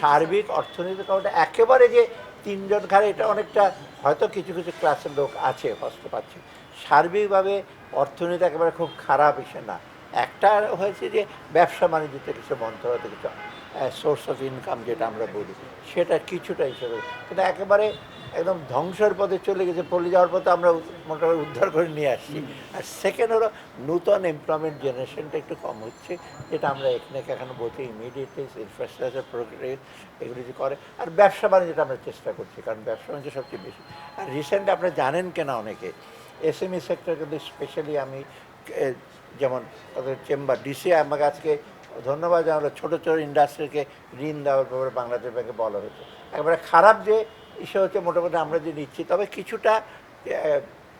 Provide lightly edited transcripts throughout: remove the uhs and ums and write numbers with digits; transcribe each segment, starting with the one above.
সার্বিক অর্থনৈতিক কারণে একেবারে যে তিনজন ঘাড়ে এটা অনেকটা হয়তো কিছু কিছু ক্লাসের লোক আছে কষ্ট পাচ্ছে, সার্বিকভাবে অর্থনীতি একেবারে খুব খারাপ এসে না। একটা হয়েছে যে ব্যবসা বাণিজ্যতে কিছু বন্ধ হতে কিছু সোর্স অফ ইনকাম যেটা আমরা বলি সেটা কিছুটা হিসেবে, কিন্তু একেবারে একদম ধ্বংসের পথে চলে গেছে, পড়ে যাওয়ার পথে আমরা মোটামুটি উদ্ধার করে নিয়ে আসছি। আর সেকেন্ড হলো নূতন এমপ্লয়মেন্ট জেনারেশনটা একটু কম হচ্ছে, যেটা আমরা এখানে এখনো বলছি ইমিডিয়েটলি ইনফ্রাস্ট্রাকচার প্রোগ্রেস এগুলো যে করে। আর ব্যবসা বাণিজ্যটা আমরা চেষ্টা করছি, কারণ ব্যবসা বাণিজ্য সবচেয়ে বেশি। আর রিসেন্ট আপনারা জানেন কেনা অনেকে এসএমই সেক্টর, কিন্তু স্পেশালি আমি যেমন তাদের চেম্বার ডিসি আমাকে আজকে ধন্যবাদ জানালো, ছোটো ছোটো ইন্ডাস্ট্রিকে ঋণ দেওয়ার ব্যাপারে বাংলাদেশ ব্যাংকে বলা হয়েছে। একেবারে খারাপ যে ইস্যু হচ্ছে মোটামুটি আমরা যে নিচ্ছি, তবে কিছুটা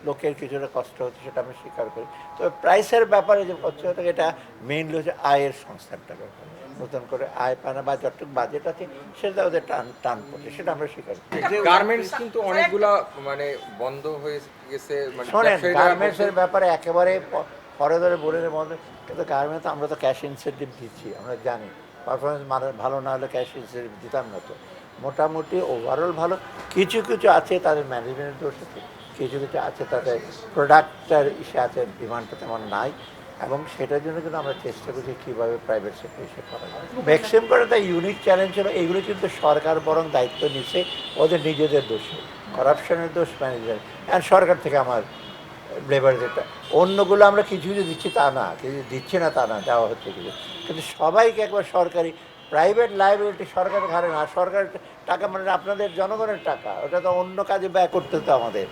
লোকের কিছুটা কষ্ট হচ্ছে সেটা আমি স্বীকার করি। তবে প্রাইসের ব্যাপারে যে কষ্ট হচ্ছে এটা মেইনলি হচ্ছে আয়ের সংস্থানটা ব্যাপার, নতুন করে আয় পায় না বা যতটুকু বাজেট আছে সেটা ওদের টান পড়ছে, সেটা আমরা স্বীকার করি। গার্মেন্টস কিন্তু অনেকগুলা মানে বন্ধ হয়ে গেছে, মানে শোনেন গার্মেন্টসের ব্যাপারে একেবারে পরে ধরে বলে বন্ধ, কিন্তু গার্মেন্টস আমরা তো ক্যাশ ইনসেন্টিভ দিচ্ছি, আমরা জানি পারফরমেন্স ভালো না হলে ক্যাশ ইনসেন্টিভ দিতাম না। তো মোটামুটি ওভারঅল ভালো, কিছু কিছু আছে তাদের ম্যানেজমেন্টের দোষ আছে, কিছু কিছু আছে তাদের প্রোডাক্টের ইসে আছে, ডিমান্ডটা তেমন নাই, এবং সেটার জন্য কিন্তু আমরা চেষ্টা করছি কীভাবে প্রাইভেট সেক্টর এসে করা যায়। ম্যাক্সিমাম করে একটা ইউনিক চ্যালেঞ্জ হলো এইগুলো কিন্তু সরকার বরং দায়িত্ব নিচ্ছে ওদের নিজেদের দোষে, করাপশনের দোষ ম্যানেজমেন্ট, আর সরকার থেকে আমার লেবার যেটা অন্যগুলো আমরা কিছু কিছু দিচ্ছি তা না, কিছু দিচ্ছি না তা না, দেওয়া হচ্ছে কিছু, কিন্তু সবাইকে একবার সরকারি প্রাইভেট লাইবিলিটি সরকারের ঘাড়ে না, সরকারের টাকা মানে আপনাদের জনগণের টাকা, ওটা তো অন্য কাজে ব্যয় করতে হতো আমাদের,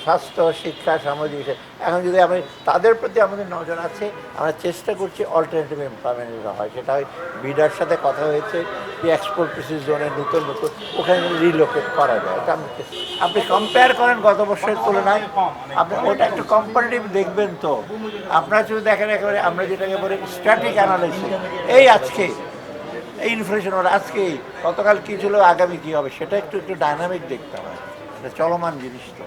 স্বাস্থ্য শিক্ষা সামাজিক। এখন যদি আমি তাদের প্রতি আমাদের নজর আছে, আমরা চেষ্টা করছি অল্টারনেটিভ এমপ্লয়মেন্ট যেটা হয় সেটা হয় বিডার সাথে কথা হয়েছে যে এক্সপোর্ট কৃষি জোনে নতুন নতুন ওখানে রিলোকেট করা যায়, এটা আমি আপনি কম্পেয়ার করেন গত বছরের তুলনায়, আপনি ওটা একটু কম্পারেটিভ দেখবেন। তো আপনারা যদি দেখেন একেবারে আমরা যেটাকে বলি স্ট্যাটিক অ্যানালাইসিস, এই আজকে এই ইনফ্লেশন ওর আজকেই গতকাল কী ছিল আগামী কী হবে সেটা একটু একটু ডাইনামিক দেখতে হয়, এটা চলমান জিনিস তো।